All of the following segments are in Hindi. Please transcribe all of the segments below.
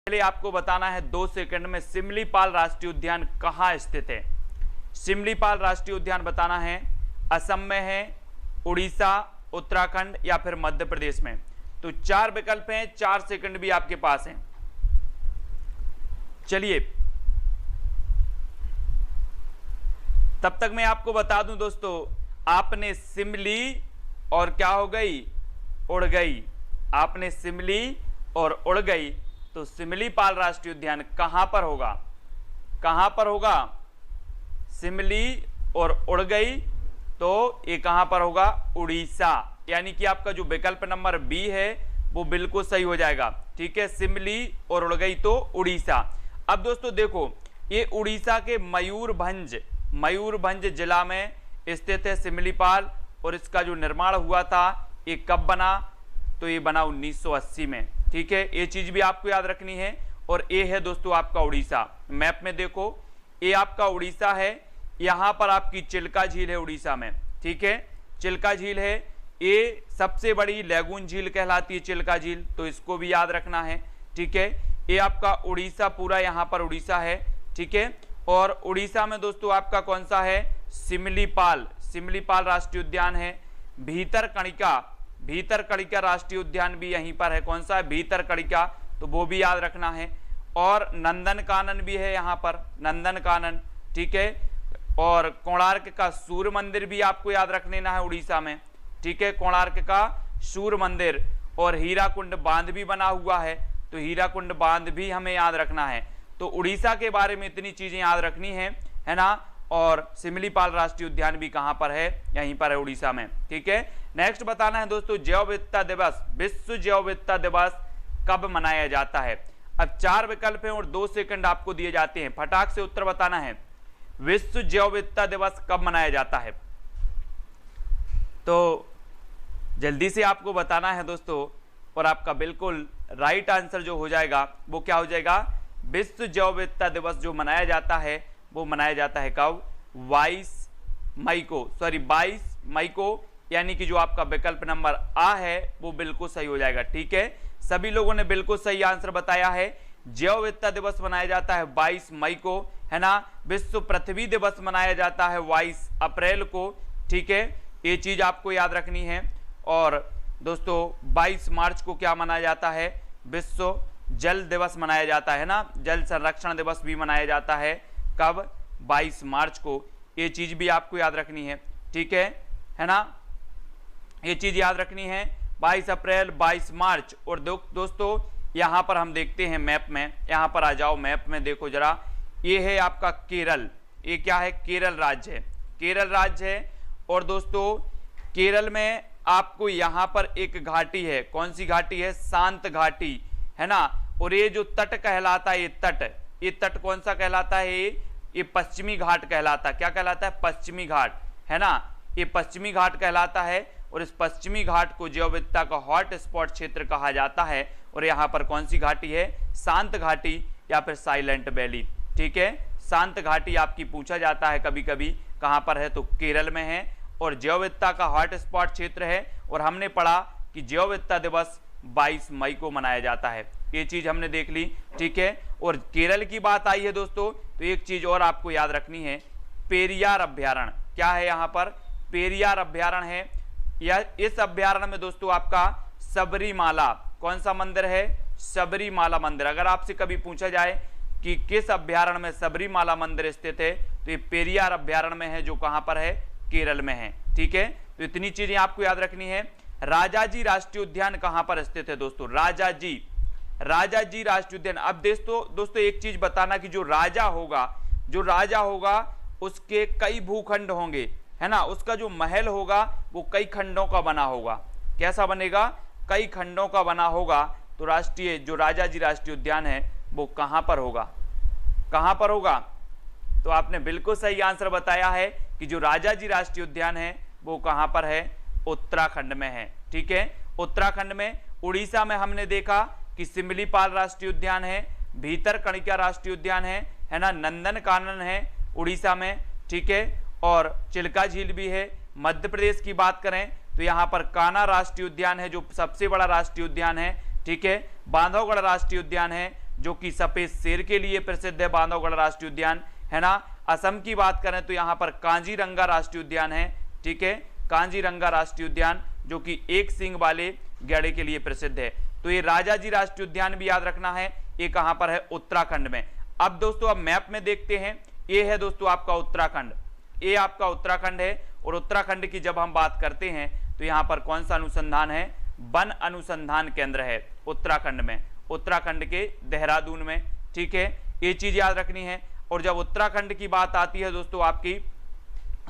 पहले आपको बताना है 2 सेकंड में सिमलीपाल राष्ट्रीय उद्यान कहाँ स्थित है। सिमलीपाल राष्ट्रीय उद्यान बताना है असम में है, उड़ीसा, उत्तराखंड या फिर मध्य प्रदेश में। तो 4 विकल्प हैं, 4 सेकंड भी आपके पास हैं। चलिए तब तक मैं आपको बता दूं दोस्तों, आपने सिमली और क्या हो गई, उड़ गई। आपने सिमली और उड़ गई, तो सिमलीपाल राष्ट्रीय उद्यान कहां पर होगा, कहां पर होगा। सिमली और उड़ गई तो ये कहां पर होगा, उड़ीसा। यानी कि आपका जो विकल्प नंबर बी है वो बिल्कुल सही हो जाएगा। ठीक है, सिमली और उड़ गई तो उड़ीसा। अब दोस्तों देखो, ये उड़ीसा के मयूरभंज जिला में स्थित है सिमलीपाल, और इसका जो निर्माण हुआ था ये कब बना, तो ये बना 1980 में। ठीक है, ये चीज भी आपको याद रखनी है। और ये है दोस्तों आपका उड़ीसा। मैप में देखो, ये आपका उड़ीसा है, यहां पर आपकी चिल्का झील है उड़ीसा में। ठीक है, चिल्का झील है, ये सबसे बड़ी लैगून झील कहलाती है चिल्का झील, तो इसको भी याद रखना है। ठीक है, ये आपका उड़ीसा पूरा यहां पर उड़ीसा है। ठीक है, और उड़ीसा में दोस्तों आपका कौन सा है, सिमलीपाल राष्ट्रीय उद्यान है। भीतरकणिका राष्ट्रीय उद्यान भी यहीं पर है। कौन सा है, भीतरकणिका, तो वो भी याद रखना है। और नंदनकानन भी है यहाँ पर, नंदनकानन। ठीक है, और कोणार्क का सूर्य मंदिर भी आपको याद रख लेना है उड़ीसा में। ठीक है, कोणार्क का सूर्य मंदिर, और हीराकुंड बांध भी बना हुआ है, तो हीराकुंड बांध भी हमें याद रखना है। तो उड़ीसा के बारे में इतनी चीजें याद रखनी है ना। और सिमलीपाल राष्ट्रीय उद्यान भी कहां पर है, यहीं पर है उड़ीसा में। ठीक है, नेक्स्ट बताना है दोस्तों, जैव विविधता दिवस, विश्व जैव विविधता दिवस कब मनाया जाता है। अब 4 विकल्प हैं और 2 सेकंड आपको दिए जाते हैं, फटाक से उत्तर बताना है। विश्व जैव विविधता दिवस कब मनाया जाता है, तो जल्दी से आपको बताना है दोस्तों। और आपका बिल्कुल राइट आंसर जो हो जाएगा वो क्या हो जाएगा, विश्व जैव विविधता दिवस जो मनाया जाता है वो मनाया जाता है कब, 22 मई को। यानी कि जो आपका विकल्प नंबर आ है वो बिल्कुल सही हो जाएगा। ठीक है, सभी लोगों ने बिल्कुल सही आंसर बताया है। जैव विविधता दिवस मनाया जाता है 22 मई को, है ना। विश्व पृथ्वी दिवस मनाया जाता है 22 अप्रैल को। ठीक है, ये चीज आपको याद रखनी है। और दोस्तों 22 मार्च को क्या मनाया जाता है, विश्व जल दिवस मनाया जाता है ना, जल संरक्षण दिवस भी मनाया जाता है कब, 22 मार्च को। ये चीज भी आपको याद रखनी है। ठीक है ना, ये चीज याद रखनी है। 22 अप्रैल, 22 मार्च। और दोस्तों यहां पर हम देखते हैं मैप में, यहां पर आ जाओ, मैप में देखो जरा, ये है आपका केरल। ये क्या है, केरल राज्य है, केरल राज्य है। और दोस्तों केरल में आपको यहां पर एक घाटी है, कौन सी घाटी है, शांत घाटी, है ना। और ये जो तट कहलाता है, ये तट कौन सा कहलाता है, ये पश्चिमी घाट कहलाता है। क्या कहलाता है, पश्चिमी घाट, है ना। ये पश्चिमी घाट कहलाता है। और इस पश्चिमी घाट को जैव विविधता का हॉट स्पॉट क्षेत्र कहा जाता है। और यहाँ पर कौन सी घाटी है, शांत घाटी या फिर साइलेंट वैली। ठीक है, शांत घाटी आपकी पूछा जाता है कभी कभी, कहाँ पर है, तो केरल में है। और जैव विविधता का हॉट स्पॉट क्षेत्र है। और हमने पढ़ा कि जैव विविधता दिवस 22 मई को मनाया जाता है, ये चीज हमने देख ली। ठीक है, और केरल की बात आई है दोस्तों, तो एक चीज और आपको याद रखनी है, पेरियार अभ्यारण्य। क्या है यहाँ पर, पेरियार अभ्यारण्य है। या इस अभ्यारण्य में दोस्तों आपका सबरीमाला, कौन सा मंदिर है, सबरीमाला मंदिर। अगर आपसे कभी पूछा जाए कि किस अभ्यारण्य में सबरीमाला मंदिर स्थित है, तो ये पेरियार अभ्यारण्य में है, जो कहां पर है, केरल में है। ठीक है, तो इतनी चीजें आपको याद रखनी है। राजाजी राष्ट्रीय उद्यान कहां पर स्थित है दोस्तों, राजाजी राष्ट्रीय उद्यान। अब दोस्तों एक चीज बताना कि जो राजा होगा उसके कई भूखंड होंगे, है ना। उसका जो महल होगा वो कई खंडों का बना होगा। कैसा बनेगा, कई खंडों का बना होगा। तो जो राजाजी राष्ट्रीय उद्यान है वो कहां पर होगा, कहां पर होगा, तो आपने बिल्कुल सही आंसर बताया है कि जो राजाजी राष्ट्रीय उद्यान है वो कहां पर है, उत्तराखंड में है। ठीक है, उत्तराखंड में। उड़ीसा में हमने देखा कि सिमलीपाल राष्ट्रीय उद्यान है, भीतरकणिका राष्ट्रीय उद्यान है ना, नंदनकानन है उड़ीसा में। ठीक है, और चिल्का झील भी है। मध्य प्रदेश की बात करें तो यहाँ पर कान्हा राष्ट्रीय उद्यान है जो सबसे बड़ा राष्ट्रीय उद्यान है, ठीक है। बांधवगढ़ राष्ट्रीय उद्यान है जो कि सफेद शेर के लिए प्रसिद्ध है, बांधवगढ़ राष्ट्रीय उद्यान, है ना। असम की बात करें तो यहाँ पर काजीरंगा राष्ट्रीय उद्यान है, ठीक है, काजीरंगा राष्ट्रीय उद्यान जो कि एक सींग वाले गैंडे के लिए प्रसिद्ध है। तो ये राजाजी राष्ट्रीय उद्यान भी याद रखना है, ये कहां पर है, उत्तराखंड में। अब दोस्तों अब मैप में देखते हैं, ये है दोस्तों आपका उत्तराखंड, ये आपका उत्तराखंड है। और उत्तराखंड की जब हम बात करते हैं तो यहां पर कौन सा अनुसंधान है, वन अनुसंधान केंद्र है उत्तराखंड में, उत्तराखंड के देहरादून में, ठीक है, ये चीज याद रखनी है। और जब उत्तराखंड की बात आती है दोस्तों आपकी,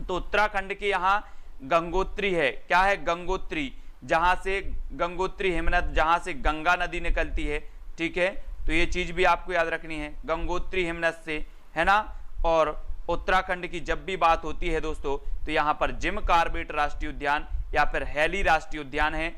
तो उत्तराखंड के यहाँ गंगोत्री है, क्या है, गंगोत्री, जहां से गंगोत्री हिमनद, जहां से गंगा नदी निकलती है, ठीक है। तो ये चीज भी आपको याद रखनी है, गंगोत्री हिमनद से, है ना। और उत्तराखंड की जब भी बात होती है दोस्तों तो यहाँ पर जिम कॉर्बेट राष्ट्रीय उद्यान या फिर हैली राष्ट्रीय उद्यान है,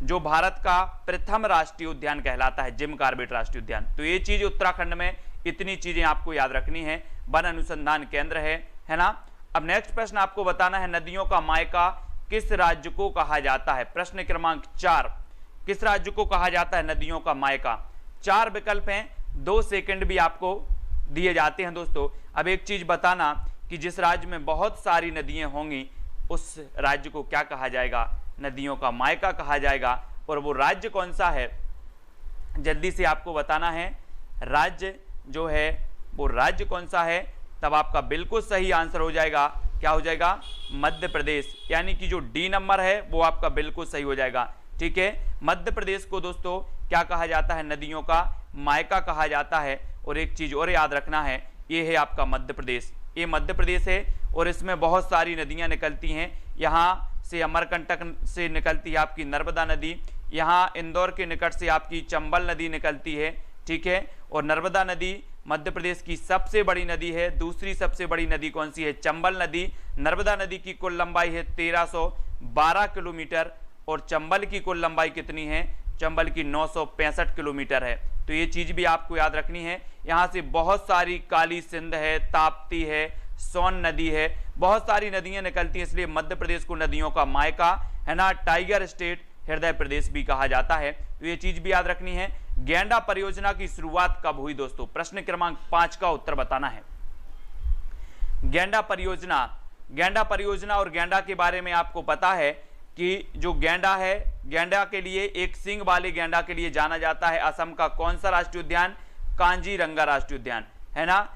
जो भारत का प्रथम राष्ट्रीय उद्यान कहलाता है, जिम कॉर्बेट राष्ट्रीय उद्यान। तो ये चीज उत्तराखंड में इतनी चीजें आपको याद रखनी है, वन अनुसंधान केंद्र है ना। अब नेक्स्ट प्रश्न आपको बताना है, नदियों का मायका किस राज्य को कहा जाता है। प्रश्न क्रमांक 4, किस राज्य को कहा जाता है नदियों का मायका। 4 विकल्प हैं, 2 सेकंड भी आपको दिए जाते हैं दोस्तों। अब एक चीज बताना कि जिस राज्य में बहुत सारी नदियां होंगी उस राज्य को क्या कहा जाएगा, नदियों का मायका कहा जाएगा। और वो राज्य कौन सा है, जल्दी से आपको बताना है, राज्य जो है वो राज्य कौन सा है। तब आपका बिल्कुल सही आंसर हो जाएगा, क्या हो जाएगा, मध्य प्रदेश, यानी कि जो डी नंबर है वो आपका बिल्कुल सही हो जाएगा, ठीक है। मध्य प्रदेश को दोस्तों क्या कहा जाता है, नदियों का मायका कहा जाता है। और एक चीज और याद रखना है, ये है आपका मध्य प्रदेश, ये मध्य प्रदेश है और इसमें बहुत सारी नदियां निकलती हैं। यहाँ से अमरकंटक से निकलती है आपकी नर्मदा नदी, यहाँ इंदौर के निकट से आपकी चंबल नदी निकलती है, ठीक है। और नर्मदा नदी मध्य प्रदेश की सबसे बड़ी नदी है। दूसरी सबसे बड़ी नदी कौन सी है, चंबल नदी। नर्मदा नदी की कुल लंबाई है 1312 किलोमीटर और चंबल की कुल लंबाई कितनी है, चंबल की 965 किलोमीटर है। तो ये चीज भी आपको याद रखनी है। यहाँ से बहुत सारी, काली सिंध है, ताप्ती है, सोन नदी है, बहुत सारी नदियां निकलती हैं, इसलिए मध्य प्रदेश को नदियों का मायका, है ना, टाइगर स्टेट, हृदय प्रदेश भी कहा जाता है। तो ये चीज भी याद रखनी है। गैंडा परियोजना की शुरुआत कब हुई दोस्तों, प्रश्न क्रमांक 5 का उत्तर बताना है। गैंडा परियोजना और गैंडा के बारे में आपको पता है कि जो गैंडा है, गैंडा के लिए, एक सींग वाले गैंडा के लिए जाना जाता है असम का कौन सा राष्ट्रीय उद्यान, काजीरंगा राष्ट्रीय उद्यान, है ना।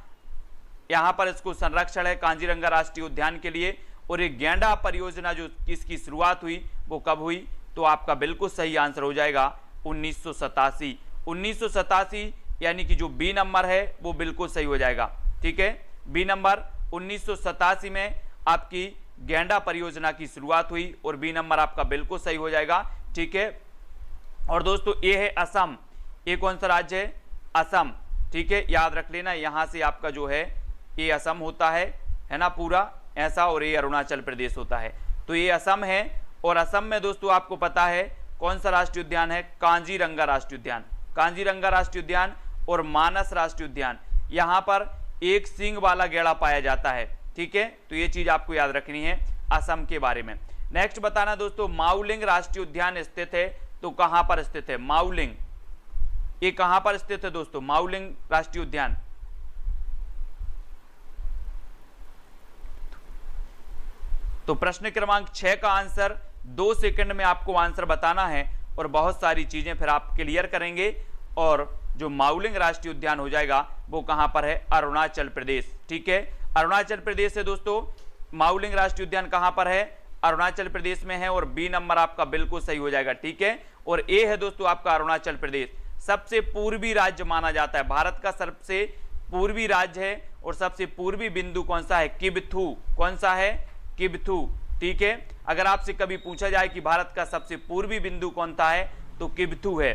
यहां पर इसको संरक्षण है काजीरंगा राष्ट्रीय उद्यान के लिए। और ये गैंडा परियोजना जो इसकी शुरुआत हुई वो कब हुई, तो आपका बिल्कुल सही आंसर हो जाएगा 1987। 1987 यानी कि जो बी नंबर है वो बिल्कुल सही हो जाएगा, ठीक है। बी नंबर 1987 में आपकी गैंडा परियोजना की शुरुआत हुई और बी नंबर आपका बिल्कुल सही हो जाएगा, ठीक है। और दोस्तों ये है असम, ये कौन सा राज्य है, असम, ठीक है, याद रख लेना। यहां से आपका जो है ये असम होता है ना, पूरा ऐसा, और ये अरुणाचल प्रदेश होता है। तो ये असम है और असम में दोस्तों आपको पता है कौन सा राष्ट्रीय उद्यान है, काजीरंगा राष्ट्रीय उद्यान, काजीरंगा राष्ट्रीय उद्यान और मानस राष्ट्रीय उद्यान। यहां पर एक सींग वाला गैंडा पाया जाता है, ठीक है। तो ये चीज आपको याद रखनी है असम के बारे में। नेक्स्ट बताना दोस्तों, माउलिंग राष्ट्रीय उद्यान स्थित है, तो कहां पर स्थित है माउलिंग, ये कहां पर स्थित है दोस्तों, माउलिंग राष्ट्रीय उद्यान। तो प्रश्न क्रमांक 6 का आंसर 2 सेकंड में आपको आंसर बताना है और बहुत सारी चीजें फिर आप क्लियर करेंगे। और जो माउलिंग राष्ट्रीय उद्यान हो जाएगा वो कहां पर है, अरुणाचल प्रदेश, ठीक है, अरुणाचल प्रदेश है दोस्तों। माउलिंग राष्ट्रीय उद्यान कहां पर है, अरुणाचल प्रदेश में है और बी नंबर आपका बिल्कुल सही हो जाएगा, ठीक है। और ए है दोस्तों आपका अरुणाचल प्रदेश, सबसे पूर्वी राज्य माना जाता है, भारत का सबसे पूर्वी राज्य है। और सबसे पूर्वी बिंदु कौन सा है, किबथू, कौन सा है, किबथू, ठीक है। अगर आपसे कभी पूछा जाए कि भारत का सबसे पूर्वी बिंदु कौन सा है तो किबथू है,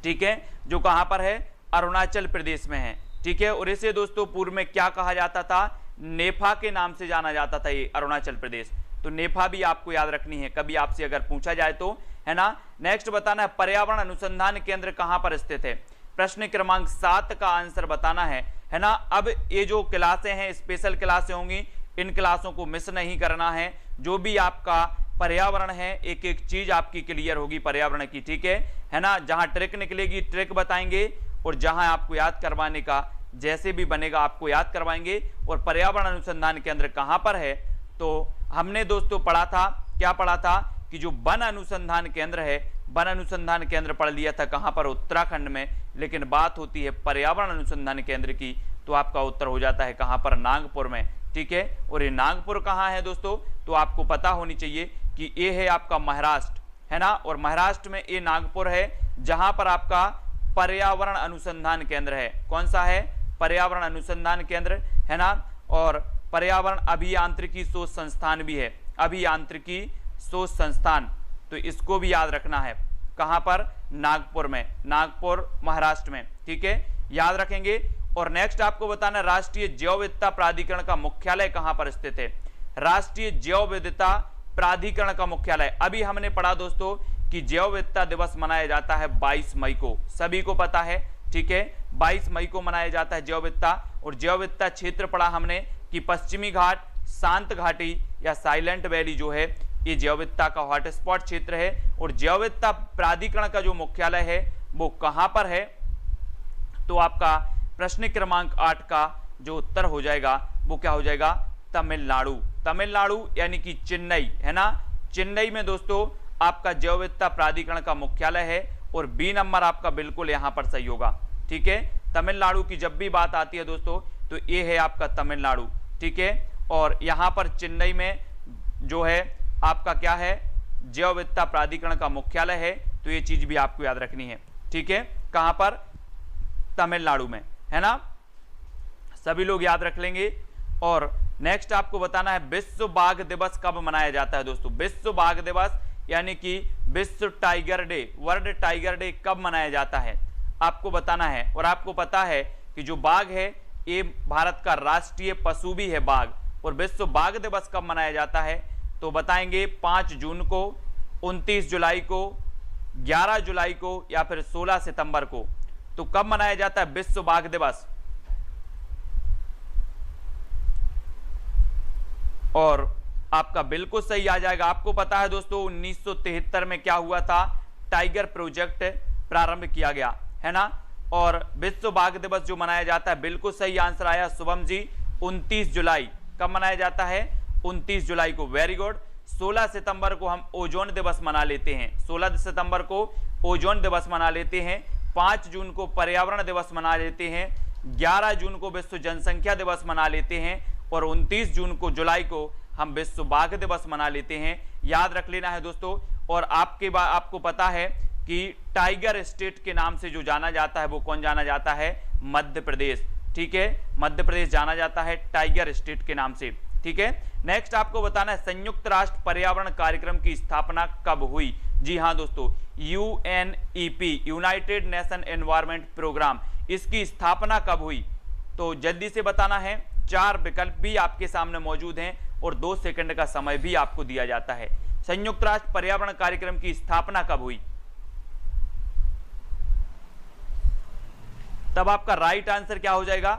ठीक है, जो कहां पर है, अरुणाचल प्रदेश में है, ठीक है। और इसे दोस्तों पूर्व में क्या कहा जाता था, नेफा के नाम से जाना जाता था ये अरुणाचल प्रदेश। तो नेफा भी आपको याद रखनी है, कभी आपसे अगर पूछा जाए तो, है ना। नेक्स्ट बताना है, पर्यावरण अनुसंधान केंद्र कहां पर स्थित है। प्रश्न क्रमांक 7 का आंसर बताना है ना। अब ये जो क्लासें हैं स्पेशल क्लासें होंगी, इन क्लासों को मिस नहीं करना है। जो भी आपका पर्यावरण है, एक एक चीज आपकी क्लियर होगी पर्यावरण की, ठीक है ना। जहां ट्रिक निकलेगी ट्रिक बताएंगे, और जहां आपको याद करवाने का जैसे भी बनेगा आपको याद करवाएंगे। और पर्यावरण अनुसंधान केंद्र कहां पर है, तो हमने दोस्तों पढ़ा था, क्या पढ़ा था कि जो वन अनुसंधान केंद्र है, वन अनुसंधान केंद्र पढ़ लिया था कहां पर, उत्तराखंड में। लेकिन बात होती है पर्यावरण अनुसंधान केंद्र की, तो आपका उत्तर हो जाता है कहां पर, नागपुर में, ठीक है। और ये नागपुर कहां है दोस्तों, तो आपको पता होनी चाहिए कि ये है आपका महाराष्ट्र, है ना। और महाराष्ट्र में ये नागपुर है, जहां पर आपका पर्यावरण अनुसंधान केंद्र है। कौन सा है, पर्यावरण अनुसंधान केंद्र, है ना। और पर्यावरण अभियांत्रिकी शोध संस्थान भी है, अभियांत्रिकी शोध संस्थान, तो इसको भी याद रखना है। कहां पर, नागपुर में, नागपुर महाराष्ट्र में, ठीक है, याद रखेंगे। और नेक्स्ट आपको बताना, राष्ट्रीय जैव विविधता प्राधिकरण का मुख्यालय कहां पर स्थित है। राष्ट्रीय जैव विविधता प्राधिकरण का मुख्यालय, अभी हमने पढ़ा दोस्तों कि जैव विविधता दिवस मनाया जाता है 22 मई को, सभी को पता है, ठीक है। 22 मई को मनाया जाता है जैव विविधता। और जैव विविधता क्षेत्र पढ़ा हमने कि पश्चिमी घाट, शांत घाटी या साइलेंट वैली जो है ये जैव विविधता का हॉटस्पॉट क्षेत्र है। और जैव विविधता प्राधिकरण का जो मुख्यालय है वो कहां पर है, तो आपका प्रश्न क्रमांक 8 का जो उत्तर हो जाएगा वो क्या हो जाएगा, तमिलनाडु, तमिलनाडु यानी कि चेन्नई, है ना। चेन्नई में दोस्तों आपका जैव विविधता प्राधिकरण का मुख्यालय है। और बी नंबर आपका बिल्कुल यहां पर सही होगा, ठीक है। तमिलनाडु की जब भी बात आती है दोस्तों तो ये है आपका तमिलनाडु, ठीक है। और यहां पर चेन्नई में जो है आपका क्या है, जैव विविधता प्राधिकरण का मुख्यालय है, तो ये चीज भी आपको याद रखनी है, ठीक है। कहां पर, तमिलनाडु में, है ना। सभी लोग याद रख लेंगे। और नेक्स्ट आपको बताना है विश्व बाघ दिवस कब मनाया जाता है दोस्तों। विश्व बाघ दिवस यानी कि विश्व tiger day, world tiger day कब मनाया जाता है आपको बताना है। और आपको पता है कि जो बाघ है ये भारत का राष्ट्रीय पशु भी है, बाघ। और विश्व बाघ दिवस कब मनाया जाता है तो बताएंगे 5 जून को, 29 जुलाई को, 11 जुलाई को या फिर 16 सितंबर को। तो कब मनाया जाता है विश्व बाघ दिवस, और आपका बिल्कुल सही आ जाएगा। आपको पता है दोस्तों 1973 में क्या हुआ था, टाइगर प्रोजेक्ट प्रारंभ किया गया, है ना। और विश्व बाघ दिवस जो मनाया जाता है, बिल्कुल सही आंसर आया शुभम जी, 29 जुलाई। कब मनाया जाता है, 29 जुलाई को, वेरी गुड। 16 सितंबर को हम ओजोन दिवस मना लेते हैं, 16 सितंबर को ओजोन दिवस मना लेते हैं। 5 जून को पर्यावरण दिवस मना लेते हैं। 11 जून को विश्व जनसंख्या दिवस मना लेते हैं। और 29 जून को, जुलाई को हम विश्व बाघ दिवस मना लेते हैं, याद रख लेना है दोस्तों। और आपको पता है कि टाइगर स्टेट के नाम से जो जाना जाता है वो कौन जाना जाता है, मध्य प्रदेश, ठीक है। मध्य प्रदेश जाना जाता है टाइगर स्टेट के नाम से, ठीक है। नेक्स्ट आपको बताना है संयुक्त राष्ट्र पर्यावरण कार्यक्रम की स्थापना कब हुई। जी हाँ दोस्तों, UNEP, United Nation Environment Programme, इसकी स्थापना कब हुई तो जल्दी से बताना है। 4 विकल्प भी आपके सामने मौजूद हैं और 2 सेकंड का समय भी आपको दिया जाता है। संयुक्त राष्ट्र पर्यावरण कार्यक्रम की स्थापना कब हुई, तब आपका राइट आंसर क्या हो जाएगा,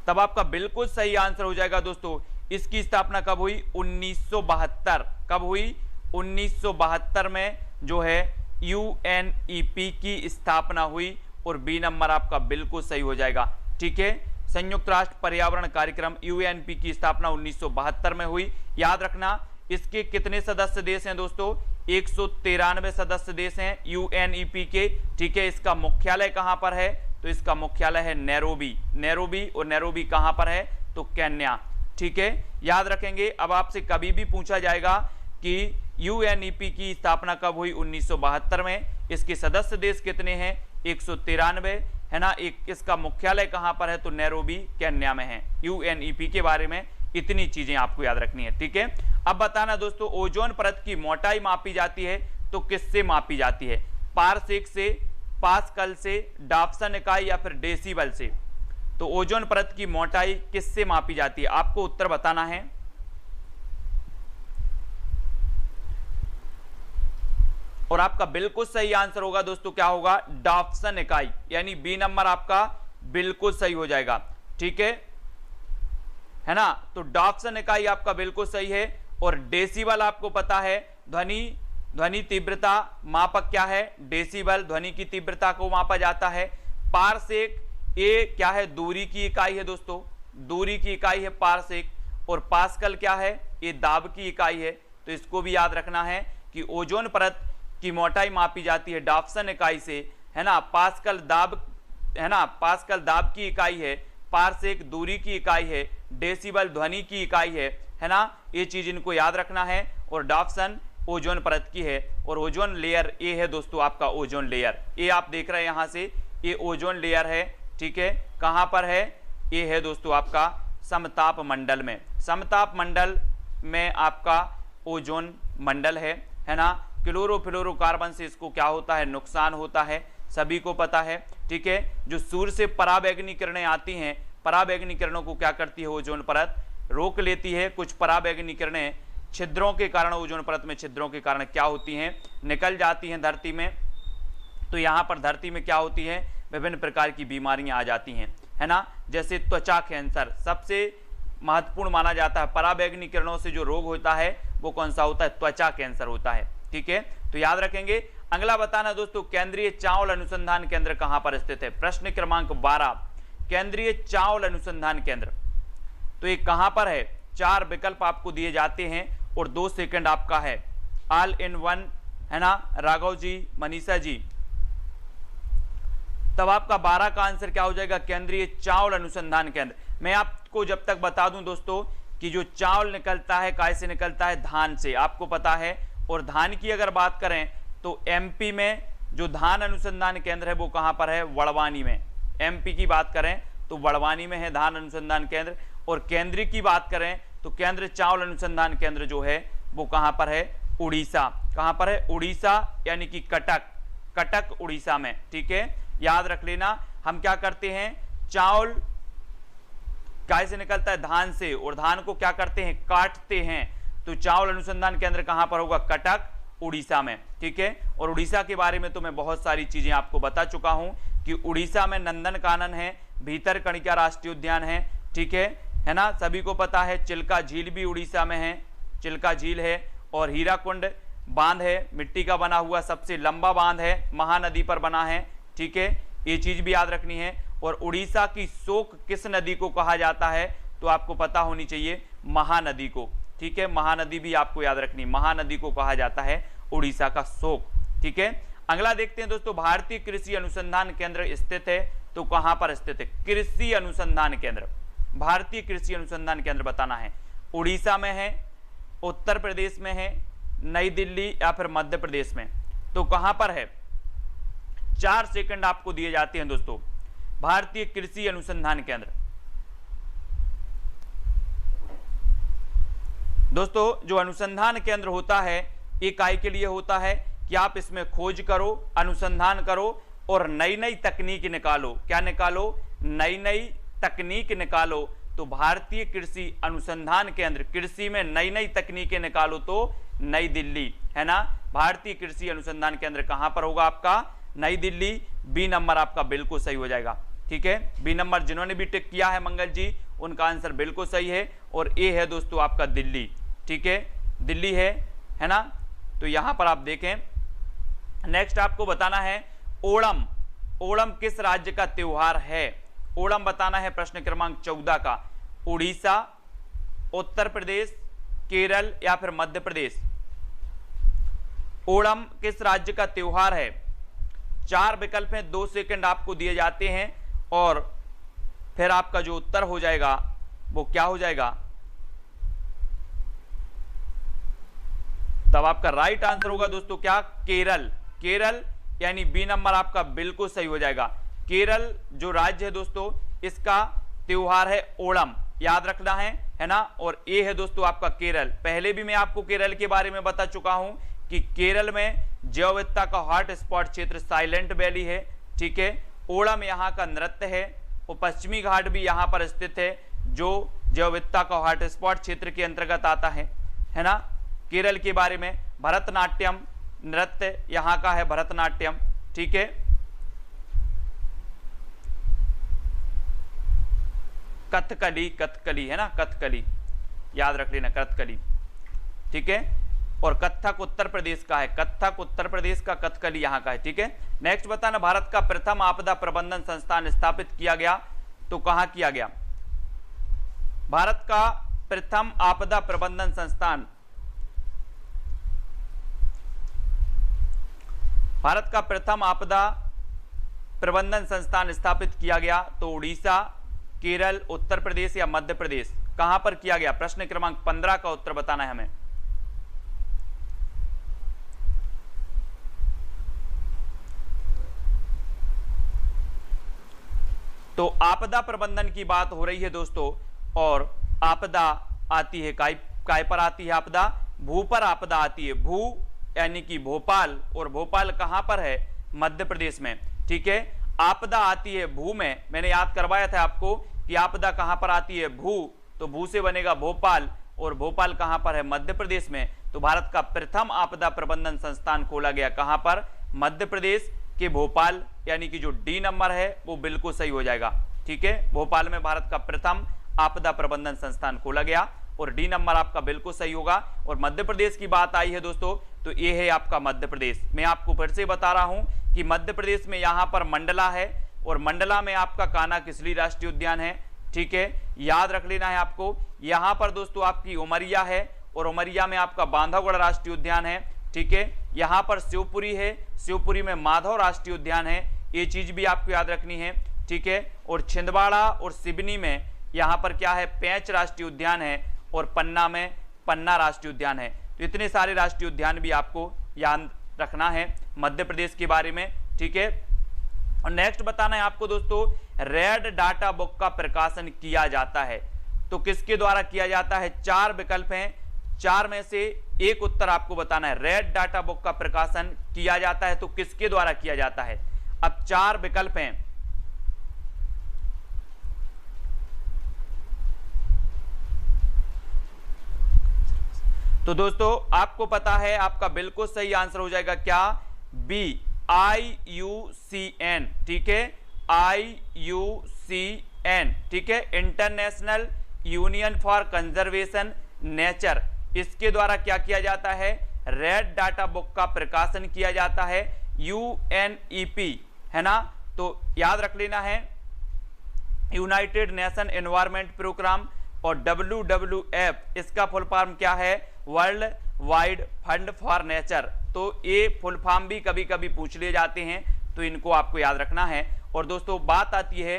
तब आपका बिल्कुल सही आंसर हो जाएगा दोस्तों, इसकी स्थापना कब हुई, 1972। कब हुई, 1972 में जो है UNEP की स्थापना हुई। और बी नंबर आपका बिल्कुल सही हो जाएगा, ठीक है। संयुक्त राष्ट्र पर्यावरण कार्यक्रम UNEP की स्थापना 1972 में हुई। याद रखना इसके कितने सदस्य देश हैं दोस्तों, 193 सदस्य देश हैं UNEP के, ठीक है। इसका मुख्यालय कहां पर है तो इसका मुख्यालय है नैरोबी, नैरोबी। और नैरोबी कहां पर है तो केन्या, ठीक है, याद रखेंगे। अब आपसे कभी भी पूछा जाएगा कि UNEP की स्थापना कब हुई, 1972 में। इसके सदस्य देश कितने हैं, 193, है ना। इसका मुख्यालय कहां पर है तो नैरोबी केन्या में है। UNEP के बारे में इतनी चीजें आपको याद रखनी है, ठीक है। अब बताना दोस्तों, ओजोन परत की मोटाई मापी जाती है तो किससे मापी जाती है, पारसेक से, पास्कल से, डाप्सन इकाई या फिर डेसिबल से। तो ओजोन परत की मोटाई किससे मापी जाती है, आपको उत्तर बताना है। और आपका बिल्कुल सही आंसर होगा दोस्तों, क्या होगा, डाप्सन इकाई, यानी बी नंबर आपका बिल्कुल सही हो जाएगा, ठीक है है ना। तो डॉप्सन इकाई आपका बिल्कुल सही है। और डेसिबल आपको पता है, ध्वनि तीव्रता मापक क्या है, डेसिबल ध्वनि की तीव्रता को मापा जाता है। पारसेक ये क्या है, दूरी की इकाई है दोस्तों, दूरी की इकाई है पारसेक। और पास्कल क्या है, ये दाब की इकाई है। तो इसको भी याद रखना है कि ओजोन परत की मोटाई मापी जाती है डॉप्सन इकाई से, है ना। पास्कल दाब, है ना, पास्कल दाब की इकाई है, पारसेक दूरी की इकाई है, डेसिबल ध्वनि की इकाई है ना। ये चीज इनको याद रखना है। और डॉप्सन ओजोन परत की है। और ओजोन लेयर ये है दोस्तों आपका ओजोन लेयर, ये आप देख रहे हैं यहां से, ये ओजोन लेयर है, ठीक है। कहां पर है, ये है दोस्तों आपका समताप मंडल में, समताप मंडल में आपका ओजोन मंडल है ना। क्लोरोफ्लोरोकार्बन से इसको क्या होता है, नुकसान होता है, सभी को पता है, ठीक है। जो सूर्य से पराबैंगनी किरणें आती हैं, पराबैंगनी किरणों को क्या करती है ओजोन परत, रोक लेती है। कुछ पराबैंगनी किरणें छिद्रों के कारण, ओजोन परत में छिद्रों के कारण क्या होती हैं, निकल जाती हैं धरती में। तो यहाँ पर धरती में क्या होती है, विभिन्न प्रकार की बीमारियां आ जाती हैं, है ना। जैसे त्वचा कैंसर सबसे महत्वपूर्ण माना जाता है। पराबैंगनी किरणों से जो रोग होता है वो कौन सा होता है, त्वचा कैंसर होता है, ठीक है। तो याद रखेंगे। अगला बताना दोस्तों, केंद्रीय चावल अनुसंधान केंद्र कहां पर स्थित है। प्रश्न क्रमांक 12, केंद्रीय चावल अनुसंधान केंद्र, तो ये कहां पर है। 4 विकल्प आपको दिए जाते हैं और 2 सेकंड आपका है, ऑल इन वन, है ना। राघव जी, मनीषा जी, तब आपका 12 का आंसर क्या हो जाएगा, केंद्रीय चावल अनुसंधान केंद्र। मैं आपको जब तक बता दूं दोस्तों कि जो चावल निकलता है काय से निकलता है, धान से, आपको पता है। और धान की अगर बात करें तो एमपी में जो धान अनुसंधान केंद्र है वो कहां पर है, वड़वानी में। एमपी की बात करें तो वड़वानी में है धान अनुसंधान केंद्र। और केंद्र की बात करें तो केंद्र चावल अनुसंधान केंद्र जो है वो कहां पर है, उड़ीसा। कहां पर है, उड़ीसा, यानी कि कटक उड़ीसा में, ठीक है। याद रख लेना। हम क्या करते हैं, चावल काय से निकलता है, धान से, और धान को क्या करते हैं, काटते हैं। तो चावल अनुसंधान केंद्र कहां पर होगा, कटक उड़ीसा में, ठीक है। और उड़ीसा के बारे में तो मैं बहुत सारी चीजें आपको बता चुका हूं कि उड़ीसा में नंदनकानन है, भीतरकनिका राष्ट्रीय उद्यान है, ठीक है ना। सभी को पता है चिल्का झील भी उड़ीसा में है, चिल्का झील है। और हीराकुंड बांध है, मिट्टी का बना हुआ सबसे लंबा बांध है, महानदी पर बना है, ठीक है। ये चीज भी याद रखनी है। और उड़ीसा की शोक किस नदी को कहा जाता है, तो आपको पता होनी चाहिए, महानदी को, ठीक है। महानदी भी आपको याद रखनी, महानदी को कहा जाता है उड़ीसा का शोक, ठीक है। अगला देखते हैं दोस्तों, भारतीय कृषि अनुसंधान केंद्र स्थित है, तो कहां पर स्थित है, कृषि अनुसंधान केंद्र, भारतीय कृषि अनुसंधान केंद्र बताना है। उड़ीसा में है, उत्तर प्रदेश में है, नई दिल्ली या फिर मध्य प्रदेश में, तो कहां पर है। 4 सेकंड आपको दिए जाते हैं दोस्तों। भारतीय कृषि अनुसंधान केंद्र, दोस्तों जो अनुसंधान केंद्र होता है इकाई के लिए होता है कि आप इसमें खोज करो, अनुसंधान करो और नई नई तकनीक निकालो। क्या निकालो, नई नई तकनीक निकालो। तो भारतीय कृषि अनुसंधान केंद्र, कृषि में नई नई तकनीकें निकालो तो नई दिल्ली, है ना। भारतीय कृषि अनुसंधान केंद्र कहां पर होगा आपका, नई दिल्ली। बी नंबर आपका बिल्कुल सही हो जाएगा, ठीक है। बी नंबर जिन्होंने भी टिक किया है मंगल जी, उनका आंसर बिल्कुल सही है। और ए है दोस्तों आपका दिल्ली, ठीक है, दिल्ली है ना। तो यहां पर आप देखें। नेक्स्ट आपको बताना है ओणम, ओणम किस राज्य का त्योहार है, ओणम बताना है। प्रश्न क्रमांक 14 का, उड़ीसा, उत्तर प्रदेश, केरल या फिर मध्य प्रदेश। ओणम किस राज्य का त्योहार है। 4 विकल्प हैं, 2 सेकंड आपको दिए जाते हैं और फिर आपका जो उत्तर हो जाएगा वो क्या हो जाएगा, तब आपका राइट आंसर होगा दोस्तों क्या, केरल। केरल यानी बी नंबर आपका बिल्कुल सही हो जाएगा। केरल जो राज्य है दोस्तों, इसका त्योहार है ओणम, याद रखना है ना। और ये है दोस्तों आपका केरल। पहले भी मैं आपको केरल के बारे में बता चुका हूं कि केरल में जैव विविधता का हॉट स्पॉट क्षेत्र साइलेंट वैली है, ठीक है। ओणम यहाँ का नृत्य है और पश्चिमी घाट भी यहाँ पर स्थित है, जो जैव विविधता का हॉट स्पॉट क्षेत्र के अंतर्गत आता है ना। केरल के बारे में भरतनाट्यम नृत्य यहाँ का है, भरतनाट्यम, ठीक है। कथकली, कथकली है ना, कथकली याद रख लेना, कथकली, ठीक है। और कथक उत्तर प्रदेश का है, कथक उत्तर प्रदेश का, कथकली यहाँ का है, ठीक है। नेक्स्ट बताना, भारत का प्रथम आपदा प्रबंधन संस्थान स्थापित किया गया तो कहाँ किया गया? भारत का प्रथम आपदा प्रबंधन संस्थान, भारत का प्रथम आपदा प्रबंधन संस्थान स्थापित किया गया तो उड़ीसा, केरल, उत्तर प्रदेश या मध्य प्रदेश, कहां पर किया गया? प्रश्न क्रमांक 15 का उत्तर बताना है हमें। तो आपदा प्रबंधन की बात हो रही है दोस्तों, और आपदा आती है काय पर आती है? आपदा भू पर आपदा आती है, भू यानी कि भोपाल, और भोपाल कहां पर है? मध्य प्रदेश में, ठीक है। आपदा आती है भू में, मैंने याद करवाया था आपको कि आपदा कहां पर आती है? भू, तो भू से बनेगा भोपाल, और भोपाल कहां पर है? मध्य प्रदेश में। तो भारत का प्रथम आपदा प्रबंधन संस्थान खोला गया कहां पर? मध्य प्रदेश के भोपाल, यानी कि जो डी नंबर है वो बिल्कुल सही हो जाएगा, ठीक है। भोपाल में भारत का प्रथम आपदा प्रबंधन संस्थान खोला गया और डी नंबर आपका बिल्कुल सही होगा। और मध्य प्रदेश की बात आई है दोस्तों, तो ये है आपका मध्य प्रदेश। मैं आपको फिर से बता रहा हूं कि मध्य प्रदेश में यहां पर मंडला है, और मंडला में आपका कान्हा किसली राष्ट्रीय उद्यान है, ठीक है, याद रख लेना है आपको। यहां पर दोस्तों आपकी उमरिया है, और उमरिया में आपका बांधवगढ़ राष्ट्रीय उद्यान है, ठीक है। यहां पर शिवपुरी है, शिवपुरी में माधव राष्ट्रीय उद्यान है, ये चीज भी आपको याद रखनी है, ठीक है। और छिंदवाड़ा और सिवनी में यहां पर क्या है? पेंच राष्ट्रीय उद्यान है, और पन्ना में पन्ना राष्ट्रीय उद्यान है। तो इतने सारे राष्ट्रीय उद्यान भी आपको याद रखना है मध्य प्रदेश के बारे में, ठीक है। और नेक्स्ट बताना है आपको दोस्तों, रेड डाटा बुक का प्रकाशन किया जाता है तो किसके द्वारा किया जाता है? 4 विकल्प हैं, 4 में से एक उत्तर आपको बताना है। रेड डाटा बुक का प्रकाशन किया जाता है तो किसके द्वारा किया जाता है? अब 4 विकल्प हैं, तो दोस्तों आपको पता है, आपका बिल्कुल सही आंसर हो जाएगा क्या? बी, IUCN, ठीक है, IUCN, ठीक है, international union for conservation nature. इसके द्वारा क्या किया जाता है? रेड डाटा बुक का प्रकाशन किया जाता है, UNEP, है ना। तो याद रख लेना है, यूनाइटेड नेशन एनवायरमेंट प्रोग्राम, और WWF इसका फुल फॉर्म क्या है? World wide fund for nature. तो ये फुल फॉर्म भी कभी कभी पूछ लिए जाते हैं, तो इनको आपको याद रखना है। और दोस्तों बात आती है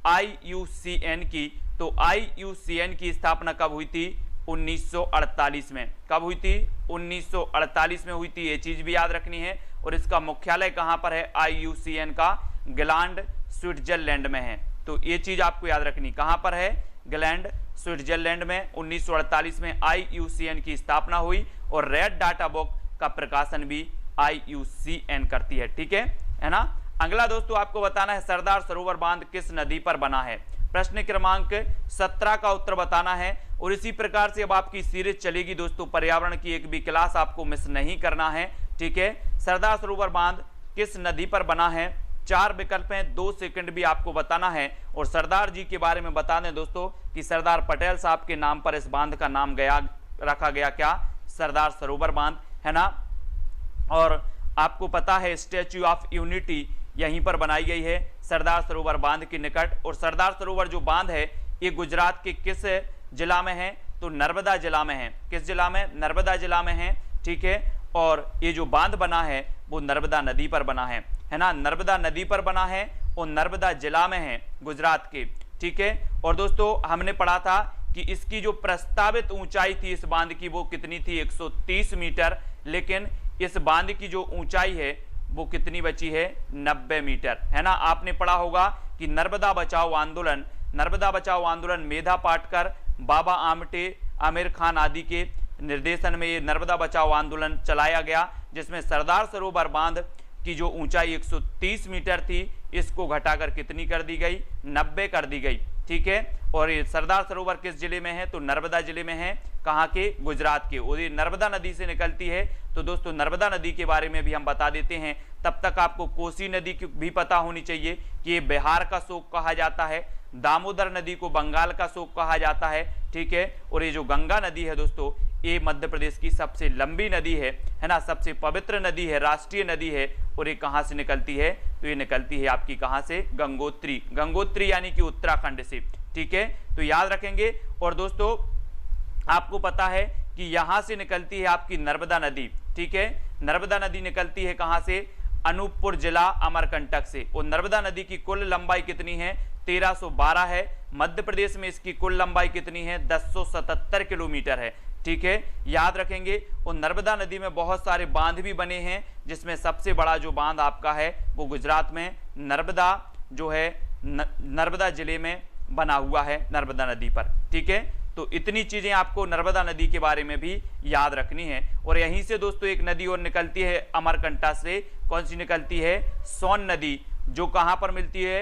IUCN की, तो IUCN की स्थापना कब हुई थी? 1948 में। कब हुई थी? 1948 में हुई थी, ये चीज भी याद रखनी है। और इसका मुख्यालय कहां पर है? IUCN का ग्लैंड स्विट्जरलैंड में है, तो ये चीज आपको याद रखनी, कहां पर है? ग्लैंड स्विट्जरलैंड में। 1948 में IUCN की स्थापना हुई, और रेड डाटा बुक का प्रकाशन भी IUCN करती है, ठीक है ना। अगला दोस्तों आपको बताना है, सरदार सरोवर बांध किस नदी पर बना है? प्रश्न क्रमांक 17 का उत्तर बताना है। और इसी प्रकार से अब आपकी सीरीज चलेगी दोस्तों, पर्यावरण की एक भी क्लास आपको मिस नहीं करना है, ठीक है। सरदार सरोवर बांध किस नदी पर बना है? 4 विकल्प हैं, 2 सेकंड भी आपको बताना है। और सरदार जी के बारे में बता दें दोस्तों कि सरदार पटेल साहब के नाम पर इस बांध का नाम रखा गया क्या? सरदार सरोवर बांध, है ना। और आपको पता है स्टैच्यू ऑफ यूनिटी यहीं पर बनाई गई है, सरदार सरोवर बांध के निकट। और सरदार सरोवर जो बांध है ये गुजरात के किस जिला में है? तो नर्मदा जिला में है। किस जिला में? नर्मदा जिला में है, ठीक है। और ये जो बांध बना है वो नर्मदा नदी पर बना है ना, नर्मदा नदी पर बना है और नर्मदा जिला में है गुजरात के, ठीक है। और दोस्तों हमने पढ़ा था कि इसकी जो प्रस्तावित ऊंचाई थी इस बांध की वो कितनी थी? 130 मीटर, लेकिन इस बांध की जो ऊंचाई है वो कितनी बची है? 90 मीटर, है ना। आपने पढ़ा होगा कि नर्मदा बचाओ आंदोलन मेधा पाटकर, बाबा आमटे, आमिर खान आदि के निर्देशन में ये नर्मदा बचाओ आंदोलन चलाया गया, जिसमें सरदार सरोवर बांध की जो ऊंचाई 130 मीटर थी इसको घटाकर कितनी कर दी गई? 90 कर दी गई, ठीक है। और ये सरदार सरोवर किस जिले में है? तो नर्मदा जिले में है, कहाँ के? गुजरात के। और ये नर्मदा नदी से निकलती है। तो दोस्तों नर्मदा नदी के बारे में भी हम बता देते हैं। तब तक आपको कोसी नदी की भी पता होनी चाहिए कि ये बिहार का शोक कहा जाता है। दामोदर नदी को बंगाल का शोक कहा जाता है, ठीक है। और ये जो गंगा नदी है दोस्तों, ये मध्य प्रदेश की सबसे लंबी नदी है ना, सबसे पवित्र नदी है, राष्ट्रीय नदी है। और ये कहाँ से निकलती है? तो ये निकलती है आपकी कहाँ से? गंगोत्री। गंगोत्री यानी कि उत्तराखंड से, ठीक है, तो याद रखेंगे। और दोस्तों आपको पता है कि यहां से निकलती है आपकी नर्मदा नदी, ठीक है। नर्मदा नदी निकलती है कहां से? अनूपपुर जिला अमरकंटक से। और नर्मदा नदी की कुल लंबाई कितनी है? 1312 है। मध्य प्रदेश में इसकी कुल लंबाई कितनी है? 1077 किलोमीटर है, ठीक है, याद रखेंगे। और नर्मदा नदी में बहुत सारे बांध भी बने हैं, जिसमें सबसे बड़ा जो बांध आपका है वो गुजरात में नर्मदा जो है नर्मदा जिले में बना हुआ है, नर्मदा नदी पर, ठीक है। तो इतनी चीजें आपको नर्मदा नदी के बारे में भी याद रखनी है। और यहीं से दोस्तों एक नदी और निकलती है अमरकंटक से। कौन सी निकलती है? सोन नदी, जो कहां पर मिलती है?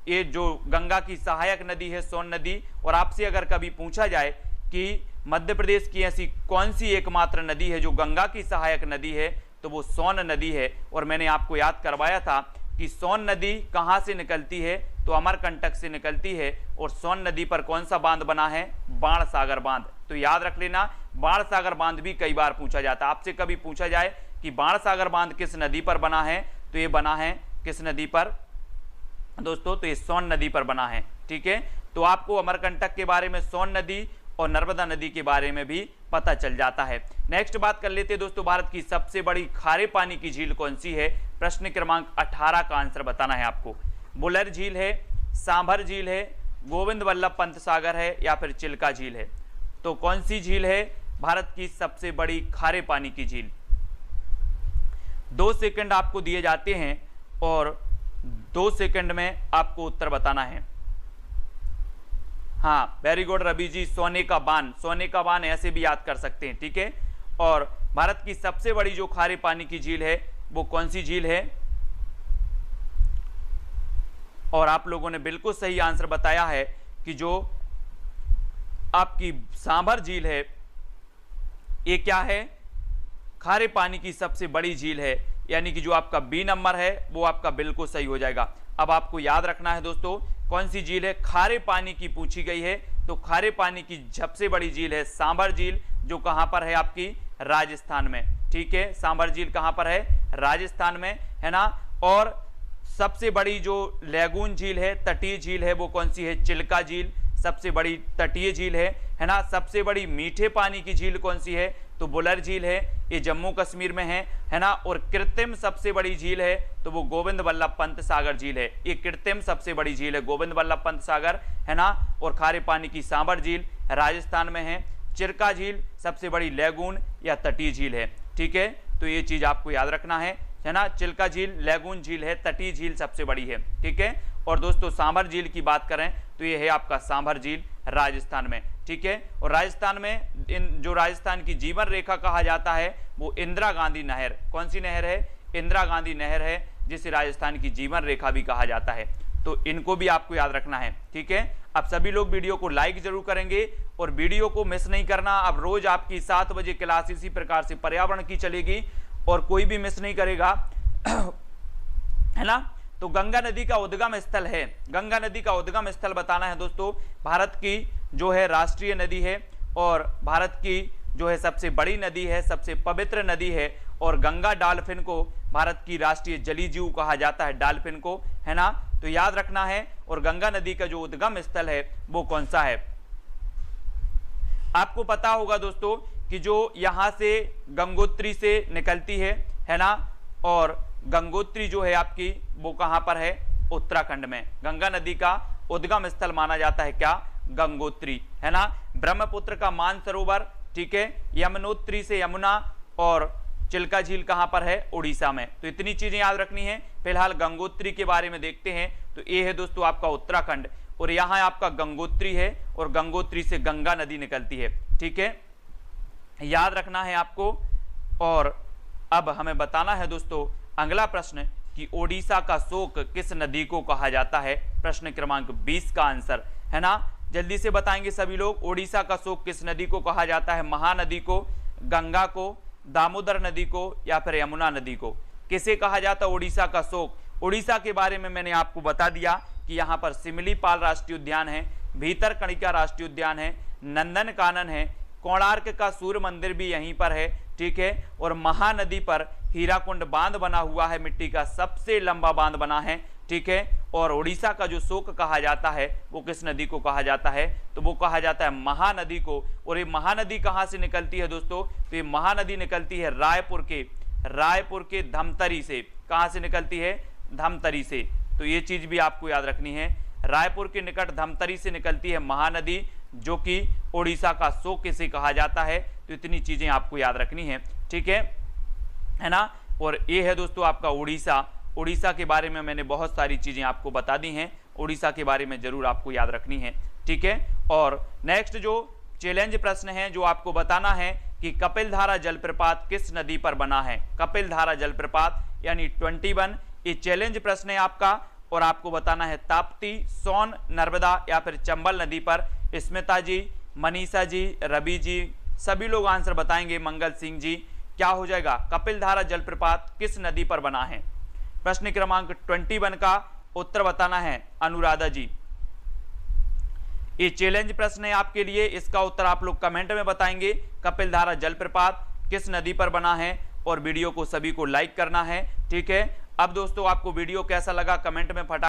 ये जो गंगा की सहायक नदी है सोन नदी। और आपसे अगर कभी पूछा जाए कि मध्य प्रदेश की ऐसी कौन सी एकमात्र नदी है जो गंगा की सहायक नदी है, तो वो सोन नदी है। और मैंने आपको याद करवाया था कि सोन नदी कहां से निकलती है? तो अमरकंटक से निकलती है। और सोन नदी पर कौन सा बांध बना है? बाणसागर बांध। तो याद रख लेना, बाणसागर बांध भी कई बार पूछा जाता है। आपसे कभी पूछा जाए कि बाणसागर बांध किस नदी पर बना है, तो ये बना है किस नदी पर दोस्तों? तो ये सोन नदी पर बना है, ठीक है। तो आपको अमरकंटक के बारे में, सोन नदी और नर्मदा नदी के बारे में भी पता चल जाता है। नेक्स्ट बात कर लेते हैं दोस्तों, भारत की सबसे बड़ी खारे पानी की झील कौन सी है? प्रश्न क्रमांक 18 का आंसर बताना है आपको। बुलर झील है, सांभर झील है, गोविंद वल्लभ पंत सागर है, या फिर चिल्का झील है? तो कौन सी झील है भारत की सबसे बड़ी खारे पानी की झील? 2 सेकंड आपको दिए जाते हैं और 2 सेकंड में आपको उत्तर बताना है। हाँ, वेरी गुड रवि जी, सोने का बांध। सोने का बांध ऐसे भी याद कर सकते हैं, ठीक है। और भारत की सबसे बड़ी जो खारे पानी की झील है वो कौन सी झील है? और आप लोगों ने बिल्कुल सही आंसर बताया है कि जो आपकी सांभर झील है, ये क्या है? खारे पानी की सबसे बड़ी झील है, यानी कि जो आपका बी नंबर है वो आपका बिल्कुल सही हो जाएगा। अब आपको याद रखना है दोस्तों, कौन सी झील है? खारे पानी की पूछी गई है, तो खारे पानी की सबसे बड़ी झील है सांभर झील, जो कहां पर है? आपकी राजस्थान में, ठीक है। सांभर झील कहां पर है? राजस्थान में, है ना। और सबसे बड़ी जो लैगून झील है, तटीय झील है, वो कौन सी है? चिल्का झील सबसे बड़ी तटीय झील है ना। सबसे बड़ी मीठे पानी की झील कौन सी है? तो बुलर झील है, ये जम्मू कश्मीर में है ना। और कृत्रिम सबसे बड़ी झील है तो वो गोविंद वल्लभ पंत सागर झील है, ये कृत्रिम सबसे बड़ी झील है गोविंद वल्लभ पंत सागर, है ना। और खारे पानी की सांभर झील राजस्थान में है। चिल्का झील सबसे बड़ी लैगून या तटीय झील है, ठीक है। तो ये चीज आपको याद रखना है ना। चिल्का झील लैगून झील है, तटीय झील सबसे बड़ी है, ठीक है। और दोस्तों सांभर झील की बात करें तो ये है आपका सांभर झील राजस्थान में, ठीक है। और राजस्थान में जो राजस्थान की जीवन रेखा कहा जाता है वो इंदिरा गांधी नहर, कौन सी नहर है? इंदिरा गांधी नहर है, जिसे राजस्थान की जीवन रेखा भी कहा जाता है। तो इनको भी आपको याद रखना है, ठीक है। अब सभी लोग वीडियो को लाइक जरूर करेंगे और वीडियो को मिस नहीं करना। अब रोज आपकी 7 बजे क्लास इसी प्रकार से पर्यावरण की चलेगी और कोई भी मिस नहीं करेगा, है ना। तो गंगा नदी का उद्गम स्थल है, गंगा नदी का उद्गम स्थल बताना है दोस्तों। भारत की जो है राष्ट्रीय नदी है और भारत की जो है सबसे बड़ी नदी है, सबसे पवित्र नदी है। और गंगा डॉल्फिन को भारत की राष्ट्रीय जलीय जीव कहा जाता है, डॉल्फिन को, है ना। तो याद रखना है। और गंगा नदी का जो उद्गम स्थल है वो कौन सा है? आपको पता होगा दोस्तों कि जो यहां से गंगोत्री से निकलती है ना। और गंगोत्री जो है आपकी वो कहां पर है? उत्तराखंड में। गंगा नदी का उद्गम स्थल माना जाता है क्या? गंगोत्री, है ना। ब्रह्मपुत्र का मानसरोवर, ठीक है, यमुनोत्री से यमुना, और चिल्का झील कहां पर है? उड़ीसा में। तो इतनी चीजें याद रखनी है। फिलहाल गंगोत्री के बारे में देखते हैं। तो ये है दोस्तों आपका उत्तराखंड और यहां आपका गंगोत्री है और गंगोत्री से गंगा नदी निकलती है, ठीक है, याद रखना है आपको। और अब हमें बताना है दोस्तों अगला प्रश्न कि ओडिशा का शोक किस नदी को कहा जाता है? प्रश्न क्रमांक 20 का आंसर, है ना। जल्दी से बताएंगे सभी लोग, ओडिशा का शोक किस नदी को कहा जाता है? महानदी को, गंगा को, दामोदर नदी को, या फिर यमुना नदी को? किसे कहा जाता है ओडिशा का शोक? ओडिशा के बारे में मैंने आपको बता दिया कि यहाँ पर सिमलीपाल राष्ट्रीय उद्यान है, भीतरकनिका राष्ट्रीय उद्यान है, नंदनकानन है, कोणार्क का सूर्य मंदिर भी यहीं पर है, ठीक है, और महानदी पर हीराकुंड बांध बना हुआ है, मिट्टी का सबसे लंबा बांध बना है, ठीक है। और उड़ीसा का जो शोक कहा जाता है वो किस नदी को कहा जाता है, तो वो कहा जाता है महानदी को। और ये महानदी कहाँ से निकलती है दोस्तों, तो ये महानदी निकलती है रायपुर के धमतरी से। कहाँ से निकलती है, धमतरी से। तो ये चीज भी आपको याद रखनी है, रायपुर के निकट धमतरी से निकलती है महानदी, जो कि उड़ीसा का शोक इसे कहा जाता है। तो इतनी चीजें आपको याद रखनी है, ठीक है ना। और ये है दोस्तों आपका उड़ीसा के बारे में मैंने बहुत सारी चीजें आपको बता दी हैं, उड़ीसा के बारे में जरूर आपको याद रखनी है, ठीक है। और नेक्स्ट जो चैलेंज प्रश्न है, जो आपको बताना है कि कपिलधारा जलप्रपात किस नदी पर बना है। कपिलधारा जलप्रपात यानी 21 ये चैलेंज प्रश्न है आपका, और आपको बताना है ताप्ती, सोन, नर्मदा या फिर चंबल नदी पर। स्मिता जी, मनीषा जी, रवि जी, सभी लोग आंसर बताएंगे। मंगल सिंह जी, क्या हो जाएगा, कपिलधारा जलप्रपात किस नदी पर बना है। प्रश्न क्रमांक 21 का उत्तर बताना है अनुराधा जी। ये चैलेंज प्रश्न है आपके लिए, इसका उत्तर आप लोग कमेंट में बताएंगे। कपिलधारा जलप्रपात किस नदी पर बना है, और वीडियो को सभी को लाइक करना है, ठीक है। अब दोस्तों आपको वीडियो कैसा लगा कमेंट में फटा